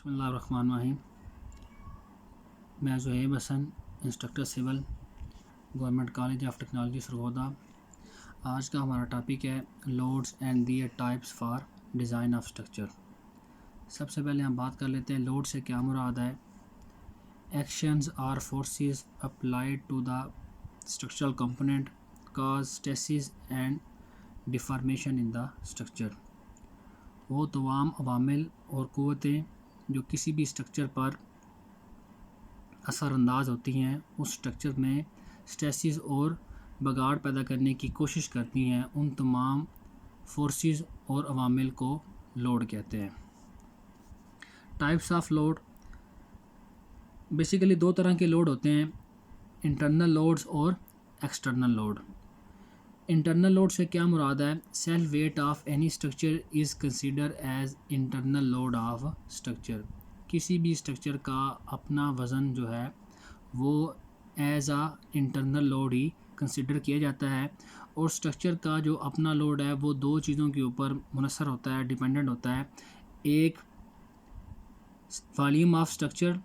बिस्मिल्लाहिर्रहमानिर्रहीम। मैं Zuhaib Hasan, instructor civil, government college of technology Sargodha. आज का हमारा टॉपिक है loads and their types for design of structure. सबसे पहले हम बात कर लेते हैं लोड से क्या मुराद है। Actions are forces applied to the structural component cause stresses and deformation in the structure. वो तमाम अवामिल और क़ुव्वतें जो किसी भी स्ट्रक्चर पर असरअंदाज होती हैं, उस स्ट्रक्चर में स्ट्रेसेस और बगाड़ पैदा करने की कोशिश करती हैं, उन तमाम फोर्सेस और अवामिल को लोड कहते हैं। टाइप्स ऑफ लोड, बेसिकली दो तरह के लोड होते हैं, इंटरनल लोड्स और एक्सटर्नल लोड। इंटरनल लोड से क्या मुराद है, self weight of any structure is consider as internal load of structure. किसी भी स्ट्रक्चर का अपना वज़न जो है वो एज आ इंटरनल लोड ही कंसिडर किया जाता है, और स्ट्रक्चर का जो अपना लोड है वो दो चीज़ों के ऊपर मुनसर होता है, डिपेंडेंट होता है। एक वॉल्यूम ऑफ स्ट्रक्चर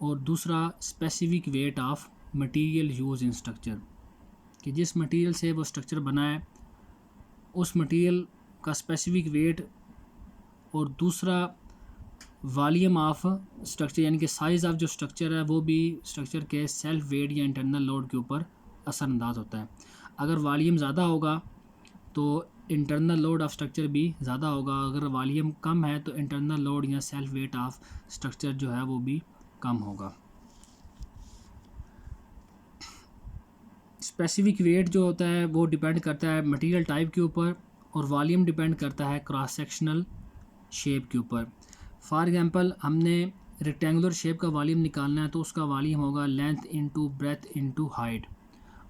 और दूसरा specific weight of material use in structure, कि जिस मटेरियल से वो स्ट्रक्चर बना है उस मटेरियल का स्पेसिफिक वेट, और दूसरा वॉल्यूम ऑफ स्ट्रक्चर यानी कि साइज़ ऑफ जो स्ट्रक्चर है वो भी स्ट्रक्चर के सेल्फ वेट या इंटरनल लोड के ऊपर असरअंदाज होता है। अगर वॉल्यूम ज़्यादा होगा तो इंटरनल लोड ऑफ स्ट्रक्चर भी ज़्यादा होगा, अगर वॉल्यूम कम है तो इंटरनल लोड या सेल्फ वेट ऑफ स्ट्रक्चर जो है वो भी कम होगा। स्पेसिफिक वेट जो होता है वो डिपेंड करता है मटेरियल टाइप के ऊपर, और वॉल्यूम डिपेंड करता है क्रॉस सेक्शनल शेप के ऊपर। फॉर एग्जांपल, हमने रेक्टेंगुलर शेप का वॉल्यूम निकालना है तो उसका वॉल्यूम होगा length into breadth into height,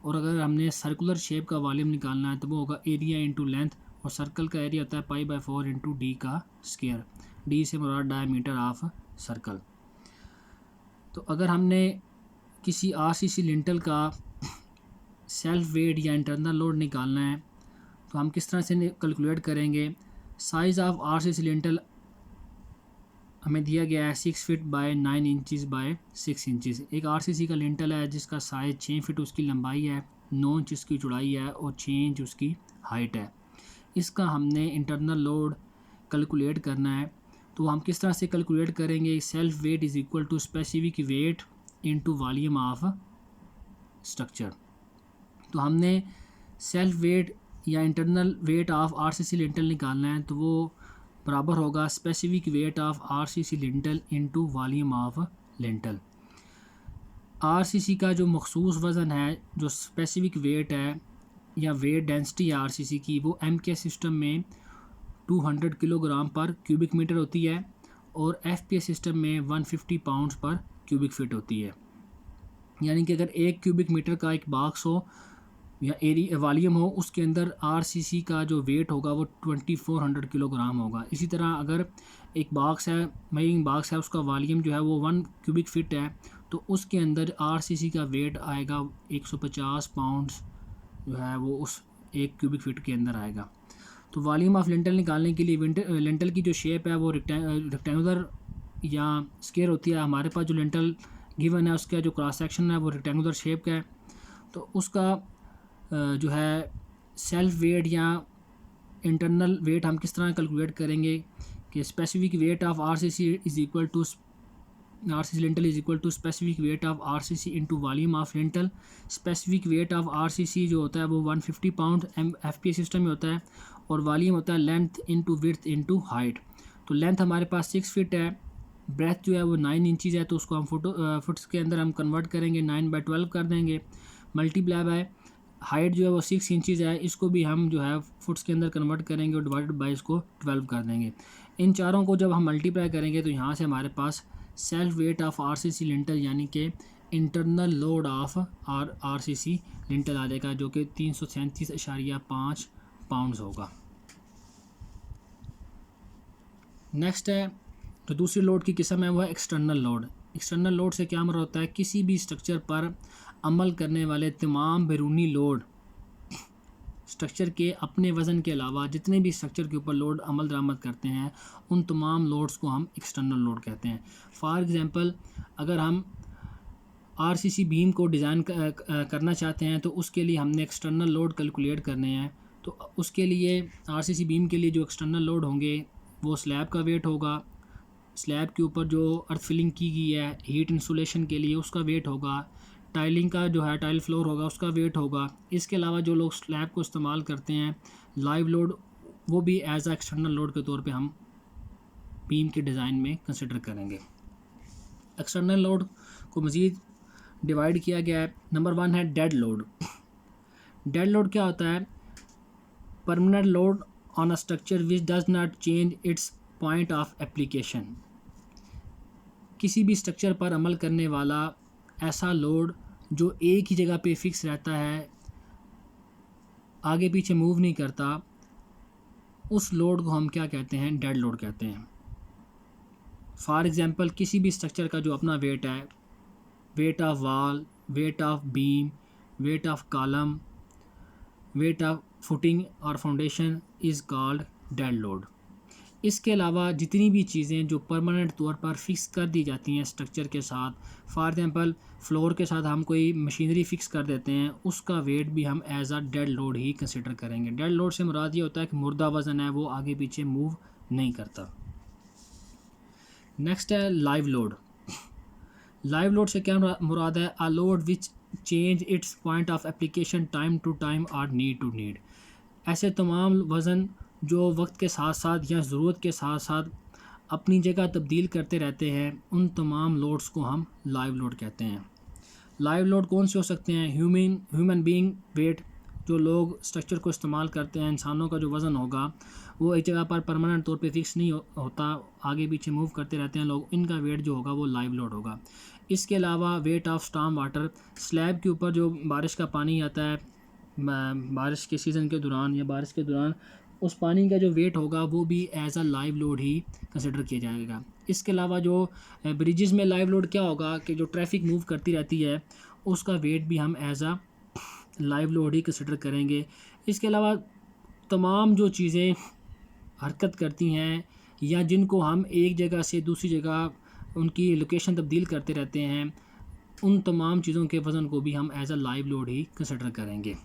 और अगर हमने सर्कुलर शेप का वॉल्यूम निकालना है तो वो होगा एरिया इंटू लेंथ, और सर्कल का एरिया होता है π/4 इंटू डी का स्क्वायर। डी से मुराद डायमीटर ऑफ सर्कल। तो अगर हमने किसी RCC लिंटल का सेल्फ वेट या इंटरनल लोड निकालना है तो हम किस तरह से कैलकुलेट करेंगे। साइज़ ऑफ RCC लिंटल हमें दिया गया है 6 feet by 9 inches by 6 inches. एक RCC का लिंटल है जिसका साइज़ 6 फीट उसकी लंबाई है, 9 इंच उसकी चौड़ाई है और 6 इंच उसकी हाइट है। इसका हमने इंटरनल लोड कैलकुलेट करना है, तो हम किस तरह से कैलकुलेट करेंगे। Self weight is equal to specific weight into volume of structure. तो हमने सेल्फ वेट या internal weight of RCC lintel निकालना है तो वो बराबर होगा specific weight of RCC lintel into volume of lintel. RCC का जो मखसूस वज़न है, जो स्पेसिफिक वेट है या वेट डेंसिटी है RCC की, वो MK सिस्टम में 200 किलोग्राम पर क्यूबिक मीटर होती है, और FPA सिस्टम में 150 पाउंड्स पर क्यूबिक फीट होती है। यानी कि अगर एक क्यूबिक मीटर का एक बॉक्स हो या एरिया वॉल्यूम हो, उसके अंदर RCC का जो वेट होगा वो 2400 किलोग्राम होगा। इसी तरह अगर एक बॉक्स है, मेजरिंग बॉक्स है, उसका वॉल्यूम जो है वो 1 क्यूबिक फीट है, तो उसके अंदर RCC का वेट आएगा 150 पाउंड्स जो है वो उस एक क्यूबिक फीट के अंदर आएगा। तो वॉल्यूम ऑफ लिंटल निकालने के लिए लिंटल की जो शेप है वो रेक्टेंगुलर या स्क्वायर होती है। हमारे पास जो लिंटल गिवन है उसका जो क्रॉस सेक्शन है वो रेक्टेंगुलर शेप का है, तो उसका जो है सेल्फ वेट या इंटरनल वेट हम किस तरह कैलकुलेट करेंगे कि specific weight of RCC is equal to RCC lintel is equal to specific weight of RCC into volume of lintel. Specific weight of RCC जो होता है वो 150 पाउंड FPA सिस्टम में होता है, और वॉल्यूम होता है length into width into height. तो लेंथ हमारे पास 6 फीट है, ब्रेथ जो है वो 9 इंचज़ है, तो उसको हम फुट्स के अंदर हम कन्वर्ट करेंगे, 9/12 कर देंगे, मल्टीप्लाई बाय हाइट जो है वो 6 इंचज़ है, इसको भी हम जो है फुट्स के अंदर कन्वर्ट करेंगे और डिवाइडेड बाय इसको 12 कर देंगे। इन चारों को जब हम मल्टीप्लाई करेंगे तो यहाँ से हमारे पास self weight of RCC lintel यानी कि internal load of RCC lintel आ जाएगा, जो कि 337.5 पाउंड्स होगा। नेक्स्ट है जो दूसरी लोड की किस्म है वो है एक्सटर्नल लोड। एक्सटर्नल लोड से क्या मुराद होता है, किसी भी स्ट्रक्चर पर अमल करने वाले तमाम बैरूनी लोड स्ट्रक्चर के अपने वज़न के अलावा जितने भी स्ट्रक्चर के ऊपर लोड अमल दरामद करते हैं उन तमाम लोड्स को हम एक्सटर्नल लोड कहते हैं। फॉर एग्ज़ाम्पल अगर हम आरसीसी बीम को डिज़ाइन करना चाहते हैं तो उसके लिए हमने एक्सटर्नल लोड कैलकुलेट करने हैं। तो उसके लिए आरसीसी बीम के लिए जो एक्सटर्नल लोड होंगे वो स्लैब का वेट होगा, स्लैब के ऊपर जो अर्थ फिलिंग की गई है हीट इंसुलेशन के लिए उसका वेट होगा, टाइलिंग का जो है टाइल फ्लोर होगा उसका वेट होगा। इसके अलावा जो लोग स्लैब को इस्तेमाल करते हैं लाइव लोड वो भी एज आ एक्सटर्नल लोड के तौर पे हम बीम के डिज़ाइन में कंसिडर करेंगे। एक्सटर्नल लोड को मज़ीद डिवाइड किया गया है। नंबर 1 है डेड लोड। डेड लोड क्या होता है? Permanent load on a structure which does not change its point of application. किसी भी स्ट्रक्चर पर अमल करने वाला ऐसा लोड जो एक ही जगह पे फिक्स रहता है, आगे पीछे मूव नहीं करता, उस लोड को हम क्या कहते हैं? डेड लोड कहते हैं। फॉर एग्ज़ाम्पल किसी भी स्ट्रक्चर का जो अपना वेट है, weight of wall, weight of beam, weight of column, weight of footing और foundation is called dead load. इसके अलावा जितनी भी चीज़ें जो परमानेंट तौर पर फिक्स कर दी जाती हैं स्ट्रक्चर के साथ, फॉर एग्ज़ाम्पल फ्लोर के साथ हम कोई मशीनरी फिक्स कर देते हैं, उसका वेट भी हम एज आ डेड लोड ही कंसिडर करेंगे। डेड लोड से मुराद ये होता है कि मुर्दा वज़न है वो आगे पीछे मूव नहीं करता। नेक्स्ट है लाइव लोड। लाइव लोड से क्या मुराद है? A load which change its point of application time to time और नीड टू नीड। ऐसे तमाम वज़न जो वक्त के साथ साथ या ज़रूरत के साथ साथ अपनी जगह तब्दील करते रहते हैं, उन तमाम लोड्स को हम लाइव लोड कहते हैं। लाइव लोड कौन से हो सकते हैं? Human being weight. जो लोग स्ट्रक्चर को इस्तेमाल करते हैं, इंसानों का जो वज़न होगा वो एक जगह पर परमानेंट तौर पे फिक्स नहीं होता, आगे पीछे मूव करते रहते हैं लोग, इनका वेट जो होगा वो लाइव लोड होगा। इसके अलावा weight of storm water. Slab के ऊपर जो बारिश का पानी आता है बारिश के सीज़न के दौरान या बारिश के दौरान, उस पानी का जो वेट होगा वो भी एज अ लाइव लोड ही कंसिडर किया जाएगा। इसके अलावा जो ब्रिजेज़ में लाइव लोड क्या होगा कि जो ट्रैफिक मूव करती रहती है उसका वेट भी हम एज अ लाइव लोड ही कंसिडर करेंगे। इसके अलावा तमाम जो चीज़ें हरकत करती हैं या जिनको हम एक जगह से दूसरी जगह उनकी लोकेशन तब्दील करते रहते हैं, उन तमाम चीज़ों के वज़न को भी हम एज अ लाइव लोड ही कंसिडर करेंगे।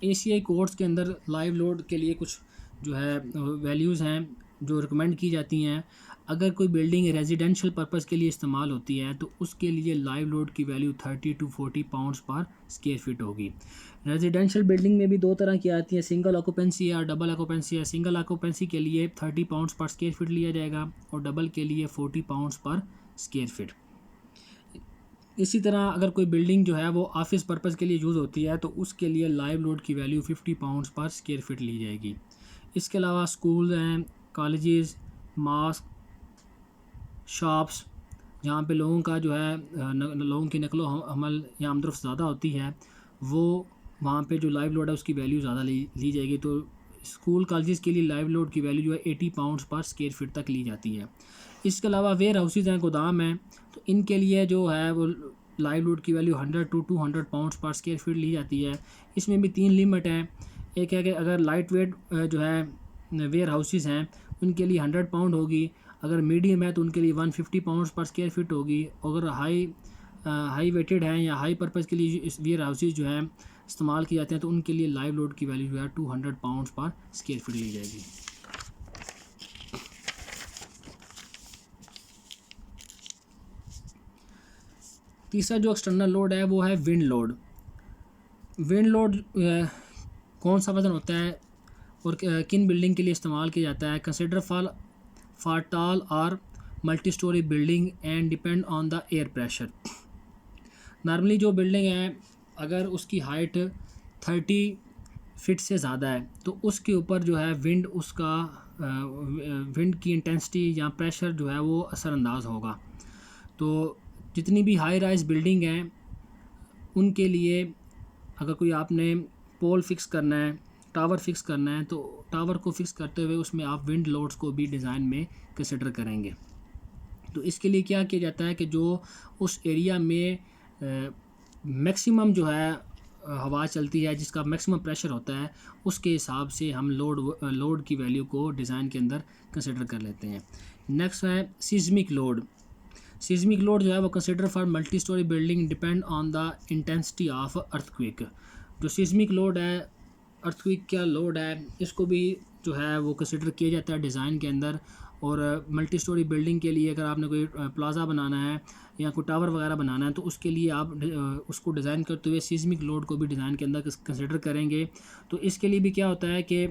एशियाई कोड्स के अंदर लाइव लोड के लिए कुछ जो है वैल्यूज़ हैं जो रिकमेंड की जाती हैं। अगर कोई बिल्डिंग रेजिडेंशियल पर्पज़ के लिए इस्तेमाल होती है तो उसके लिए लाइव लोड की value 30 to 40 pounds per square feet होगी। रेजिडेंशियल बिल्डिंग में भी दो तरह की आती है, सिंगल ऑक्यूपेंसी और डबल ऑक्यूपेंसी है। सिंगल ऑक्यूपेंसी के लिए 30 पाउंड्स पर स्क्वायर फीट लिया जाएगा और डबल के लिए 40 पाउंड्स पर स्क्वायर फीट। इसी तरह अगर कोई बिल्डिंग जो है वो ऑफिस पर्पज़ के लिए यूज़ होती है तो उसके लिए लाइव लोड की value 50 pounds per square feet ली जाएगी। इसके अलावा स्कूल हैं, कॉलेजेस, मॉस्क, शॉप्स, जहाँ पे लोगों का जो है लोगों की नकलो हमल या आमदरफ्त ज़्यादा होती है, वो वहाँ पे जो लाइव लोड है उसकी वैल्यू ज़्यादा ली जाएगी। तो स्कूल कॉलेजेस के लिए लाइव लोड की वैल्यू जो है 80 पाउंड्स पर स्क्वायर फीट तक ली जाती है। इसके अलावा वेयर हाउसेज हैं, गोदाम हैं, तो इनके लिए जो है वो लाइव लोड की value 100 to 200 pounds per square feet ली जाती है। इसमें भी 3 लिमिट हैं। एक है कि अगर लाइट वेट जो है वेयर हाउसेज हैं उनके लिए 100 पाउंड होगी, अगर मीडियम है तो उनके लिए 150 पाउंड्स पर स्क्वायर फीट होगी, अगर हाई वेटेड हैं या हाई पर्पज़ के लिए इस वेयर हाउसेज जो है इस्तेमाल किए जाते हैं तो उनके लिए लाइव लोड की वैल्यू जो है 200 पाउंड्स पर स्क्वायर फीट ली जाएगी। तीसरा जो एक्सटर्नल लोड है वो है विंड लोड। विंड लोड कौन सा वज़न होता है और किन बिल्डिंग के लिए इस्तेमाल किया जाता है? कंसिडर फॉर टॉल और multi storey building and depend on the air pressure. Normally जो बिल्डिंग है अगर उसकी हाइट 30 फीट से ज़्यादा है तो उसके ऊपर जो है विंड की इंटेंसिटी या प्रेशर जो है वो असरअंदाज होगा। तो जितनी भी हाई राइज बिल्डिंग हैं उनके लिए अगर कोई आपने पोल फिक्स करना है, टावर फिक्स करना है, तो टावर को फिक्स करते हुए उसमें आप विंड लोड्स को भी डिज़ाइन में कंसिडर करेंगे। तो इसके लिए क्या किया जाता है कि जो उस एरिया में मैक्सिमम जो है हवा चलती है जिसका मैक्सिमम प्रेशर होता है, उसके हिसाब से हम लोड की वैल्यू को डिज़ाइन के अंदर कंसिडर कर लेते हैं। नेक्स्ट है सिस्मिक लोड। सिस्मिक लोड जो है वो consider for multi storey building depend on the intensity of earthquake. जो सिस्मिक लोड है, अर्थक्वेक का लोड है, इसको भी जो है वो कंसिडर किया जाता है डिज़ाइन के अंदर। और मल्टी स्टोरी बिल्डिंग के लिए अगर आपने कोई प्लाज़ा बनाना है या कोई टावर वगैरह बनाना है तो उसके लिए आप उसको डिज़ाइन करते हुए सिस्मिक लोड को भी डिज़ाइन के अंदर कंसिडर करेंगे। तो इसके लिए भी क्या होता है कि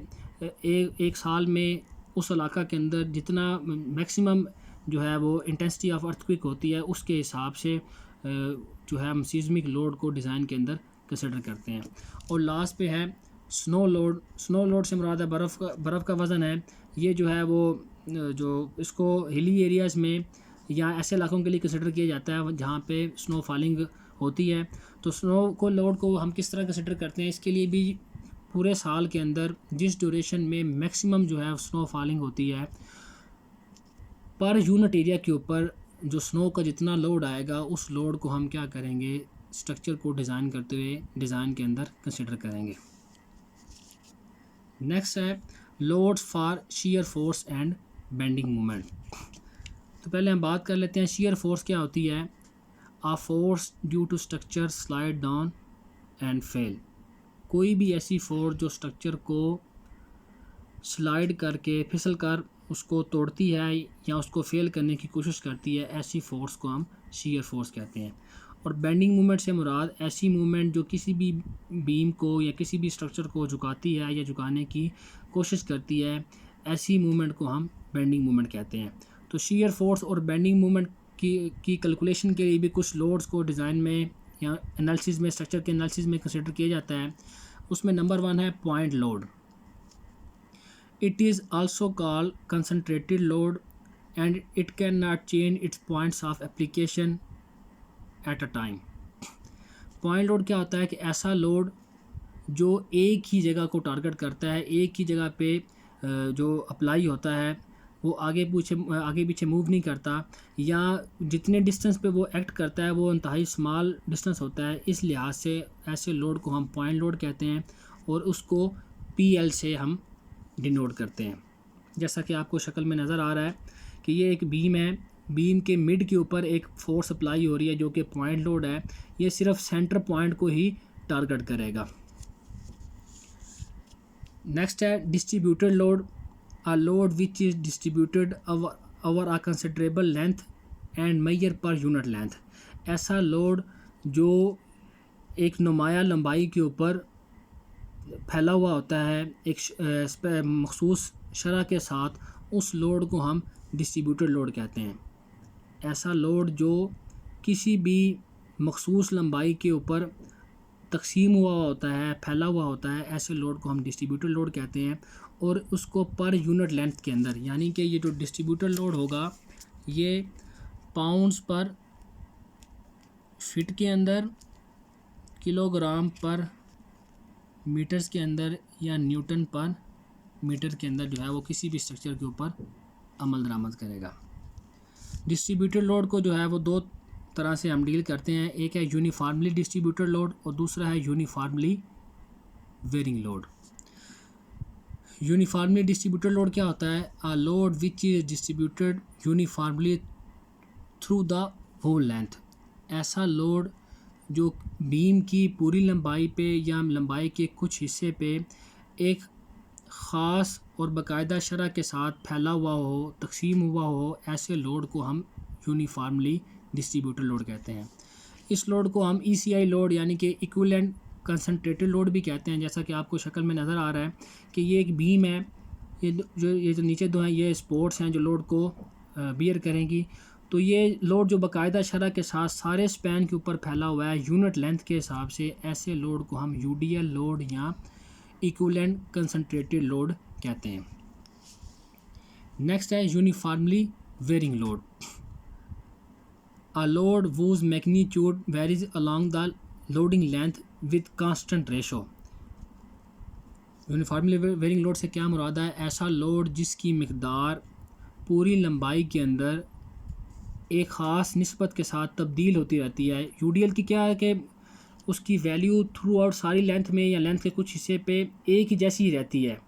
एक साल में उस इलाका के अंदर जितना मैक्सिमम जो है वो इंटेंसिटी ऑफ अर्थक्वेक होती है, उसके हिसाब से जो है हम सिस्मिक लोड को डिज़ाइन के अंदर कंसिडर करते हैं। और लास्ट पे है स्नो लोड। स्नो लोड से मुराद है बर्फ़ का वज़न है। ये जो है वो जो इसको हिली एरियाज़ में या ऐसे इलाकों के लिए कंसिडर किया जाता है जहाँ पे स्नो फॉलिंग होती है। तो स्नो को लोड को हम किस तरह कंसिडर करते हैं, इसके लिए भी पूरे साल के अंदर जिस ड्यूरेशन में मैक्सिमम जो है स्नो फॉलिंग होती है, पर यूनिट एरिया के ऊपर जो स्नो का जितना लोड आएगा उस लोड को हम क्या करेंगे, स्ट्रक्चर को डिज़ाइन करते हुए डिज़ाइन के अंदर कंसिडर करेंगे। नेक्स्ट है loads for shear force and bending moment. तो पहले हम बात कर लेते हैं शीयर फोर्स क्या होती है। A force due to structure slide down and fail. कोई भी ऐसी फोर्स जो स्ट्रक्चर को स्लाइड करके फिसल कर उसको तोड़ती है या उसको फेल करने की कोशिश करती है, ऐसी फोर्स को हम शीयर फोर्स कहते हैं। और बेंडिंग मूवमेंट से मुराद ऐसी मूवमेंट जो किसी भी बीम को या किसी भी स्ट्रक्चर को झुकाती है या झुकाने की कोशिश करती है, ऐसी मूवमेंट को हम बेंडिंग मूवमेंट कहते हैं। तो शीयर फोर्स और बेंडिंग मूवमेंट की कैलकुलेशन के लिए भी कुछ लोड्स को डिज़ाइन में या एनालिसिस में, स्ट्रक्चर के एनालिसिस में कंसिडर किया जाता है। उसमें नंबर 1 है point load. It is also called concentrated load and it can not change it's points of application at a time. Point load क्या होता है कि ऐसा लोड जो एक ही जगह को टारगेट करता है, एक ही जगह पे जो अप्लाई होता है, वो आगे पीछे मूव नहीं करता, या जितने डिस्टेंस पे वो एक्ट करता है वो इंतहाई स्मॉल डिस्टेंस होता है। इस लिहाज से ऐसे लोड को हम पॉइंट लोड कहते हैं और उसको PL से हम डिनोट करते हैं। जैसा कि आपको शक्ल में नज़र आ रहा है कि ये एक बीम है, बीम के मिड के ऊपर एक फोर्स अप्लाई हो रही है जो कि पॉइंट लोड है। ये सिर्फ सेंटर पॉइंट को ही टारगेट करेगा। नेक्स्ट है distributed load. A load which is distributed over a considerable length and measure per unit length. ऐसा लोड जो एक नुमाया लंबाई के ऊपर फैला हुआ होता है एक मखसूस शरह के साथ, उस लोड को हम डिस्ट्रीब्यूटेड लोड कहते हैं। ऐसा लोड जो किसी भी मखसूस लंबाई के ऊपर तकसीम हुआ होता है, फैला हुआ होता है, ऐसे लोड को हम डिस्ट्रीब्यूटेड लोड कहते हैं। और उसको पर यूनिट लेंथ के अंदर, यानी कि ये जो डिस्ट्रीब्यूटेड लोड होगा ये पाउंड्स पर फिट के अंदर, किलोग्राम पर मीटर्स के अंदर या न्यूटन पर मीटर के अंदर जो है वो किसी भी स्ट्रक्चर के ऊपर अमल दरामद करेगा। डिस्ट्रीब्यूटेड लोड को जो है वो दो तरह से हम डील करते हैं। एक है यूनिफॉर्मली डिस्ट्रीब्यूटेड लोड और दूसरा है uniformly varying load. Uniformly distributed load क्या होता है? A load which is distributed uniformly through the whole length. ऐसा लोड जो बीम की पूरी लंबाई पे या लंबाई के कुछ हिस्से पे एक ख़ास और बाकायदा शरह के साथ फैला हुआ हो, तकसीम हुआ हो, ऐसे लोड को हम यूनिफॉर्मली डिस्ट्रीब्यूटेड लोड कहते हैं। इस लोड को हम ECI लोड यानी कि इक्विवेलेंट कंसनट्रेटेड लोड भी कहते हैं। जैसा कि आपको शक्ल में नज़र आ रहा है कि ये एक बीम है, ये जो नीचे दो हैं ये स्पोर्ट्स हैं जो लोड को बियर करेंगी। तो ये लोड जो बाकायदा शरह के साथ सारे स्पैन के ऊपर फैला हुआ है यूनिट लेंथ के हिसाब से, ऐसे लोड को हम UDL लोड या इक्विवेलेंट कंसनट्रेटेड लोड कहते हैं। नेक्स्ट है uniformly varying load. A load whose magnitude varies along the loading length with constant ratio। Uniformly varying load से क्या मुराद है? ऐसा लोड जिसकी मिकदार पूरी लंबाई के अंदर एक ख़ास निस्बत के साथ तब्दील होती रहती है। UDL की क्या है कि उसकी वैल्यू थ्रू आउट सारी लेंथ में या लेंथ के कुछ हिस्से पे एक ही जैसी ही रहती है,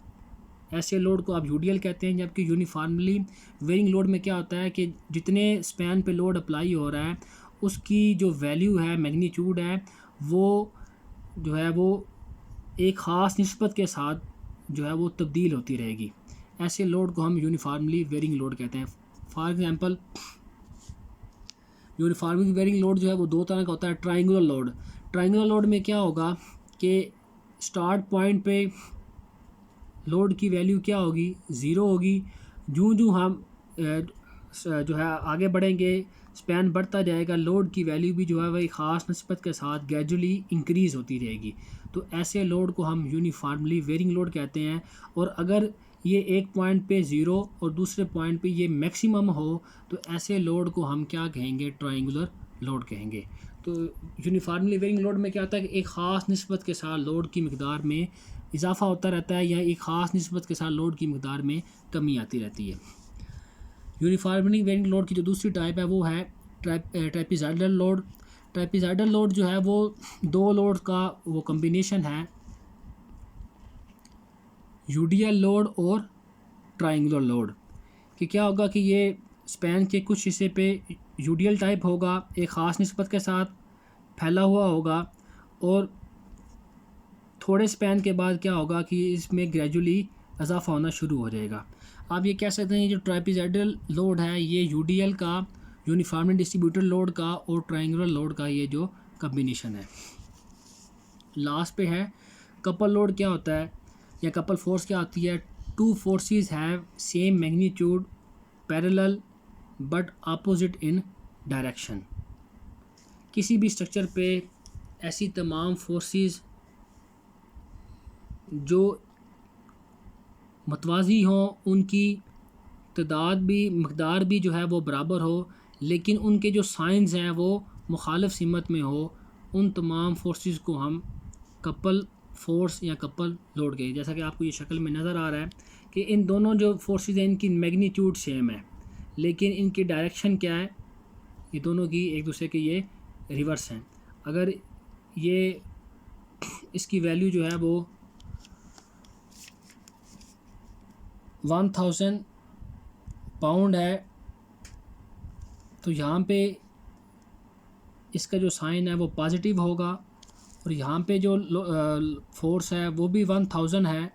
ऐसे लोड को आप यूडीएल कहते हैं। जबकि यूनिफॉर्मली वेरिंग लोड में क्या होता है कि जितने स्पैन पे लोड अप्लाई हो रहा है उसकी जो वैल्यू है, मैग्नीट्यूड है, वो जो है वो एक ख़ास निस्बत के साथ जो है वो तब्दील होती रहेगी। ऐसे लोड को हम यूनिफॉर्मली वेरिंग लोड कहते हैं। For example uniformly varying load जो है वो दो तरह का होता है। ट्रायंगुलर लोड, ट्रायंगुलर लोड में क्या होगा कि स्टार्ट पॉइंट पे लोड की वैल्यू क्या होगी, ज़ीरो होगी। जूँ हम जो है आगे बढ़ेंगे, स्पैन बढ़ता जाएगा, लोड की वैल्यू भी जो है वही ख़ास निस्बत के साथ ग्रेजुअली इंक्रीज़ होती रहेगी। तो ऐसे लोड को हम यूनिफॉर्मली वेरिंग लोड कहते हैं। और अगर ये एक पॉइंट पे ज़ीरो और दूसरे पॉइंट पे ये मैक्सिमम हो तो ऐसे लोड को हम क्या कहेंगे, ट्रायंगुलर लोड कहेंगे। तो यूनिफॉर्मली वेरिंग लोड में क्या होता है कि एक ख़ास निस्बत के साथ लोड की मकदार में इजाफा होता रहता है या एक ख़ास निस्बत के साथ लोड की मकदार में कमी आती रहती है। यूनिफॉर्मली वेरिंग लोड की जो दूसरी टाइप है वो है ट्रेपेज़ॉइडल लोड। ट्रेपेज़ॉइडल लोड जो है वो दो लोड का वो कम्बिनेशन है, यूडीएल लोड और ट्रायंगुलर लोड। कि क्या होगा कि ये स्पैन के कुछ हिस्से पे यूडीएल टाइप होगा, एक ख़ास निस्बत के साथ फैला हुआ होगा, और थोड़े स्पैन के बाद क्या होगा कि इसमें ग्रेजुअली इजाफा होना शुरू हो जाएगा। आप ये कह सकते हैं जो ट्रापेज़ॉइडल लोड है ये यूडीएल का, यूनिफॉर्मली डिस्ट्रीब्यूटेड लोड का और ट्रायंगुलर लोड का ये जो कम्बिनेशन है। लास्ट पे है कपल लोड। क्या होता है या कपल फोर्स क्या होती है? Two forces have same magnitude parallel but opposite in direction. किसी भी स्ट्रक्चर पे ऐसी तमाम फोर्सेस जो मतवाज़ी हों, उनकी तादाद भी मकदार भी जो है वो बराबर हो, लेकिन उनके जो साइंस हैं वो मुखालिफ सिमत में हो, उन तमाम फोर्सेस को हम कपल फोर्स या कपल लोड कहें। जैसा कि आपको ये शक्ल में नज़र आ रहा है कि इन दोनों जो फोर्सेस हैं इनकी मैग्नीट्यूड सेम है, लेकिन इनकी डायरेक्शन क्या है, ये दोनों की एक दूसरे के ये रिवर्स हैं। अगर ये इसकी वैल्यू जो है वो 1000 पाउंड है तो यहाँ पे इसका जो साइन है वो पॉजिटिव होगा, और यहाँ पे जो फोर्स है वो भी 1000 है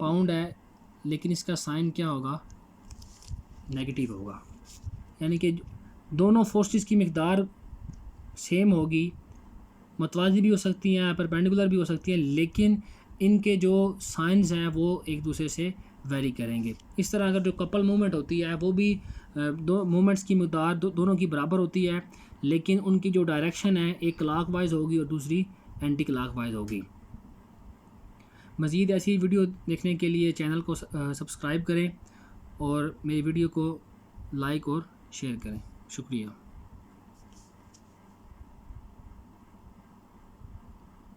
पाउंड है, लेकिन इसका साइन क्या होगा, नेगेटिव होगा। यानी कि दोनों फोर्सेस की मिक़दार सेम होगी, मतवाज़ी भी हो सकती हैं, परपेंडिकुलर भी हो सकती हैं, लेकिन इनके जो साइंस हैं वो एक दूसरे से वेरी करेंगे। इस तरह अगर जो कपल मूवमेंट होती है वो भी दो मूवमेंट्स की मिक़दार दोनों की बराबर होती है, लेकिन उनकी जो डायरेक्शन है एक क्लॉकवाइज होगी और दूसरी एंटी क्लॉकवाइज होगी। मज़ीद ऐसी वीडियो देखने के लिए चैनल को सब्सक्राइब करें और मेरी वीडियो को लाइक और शेयर करें। शुक्रिया।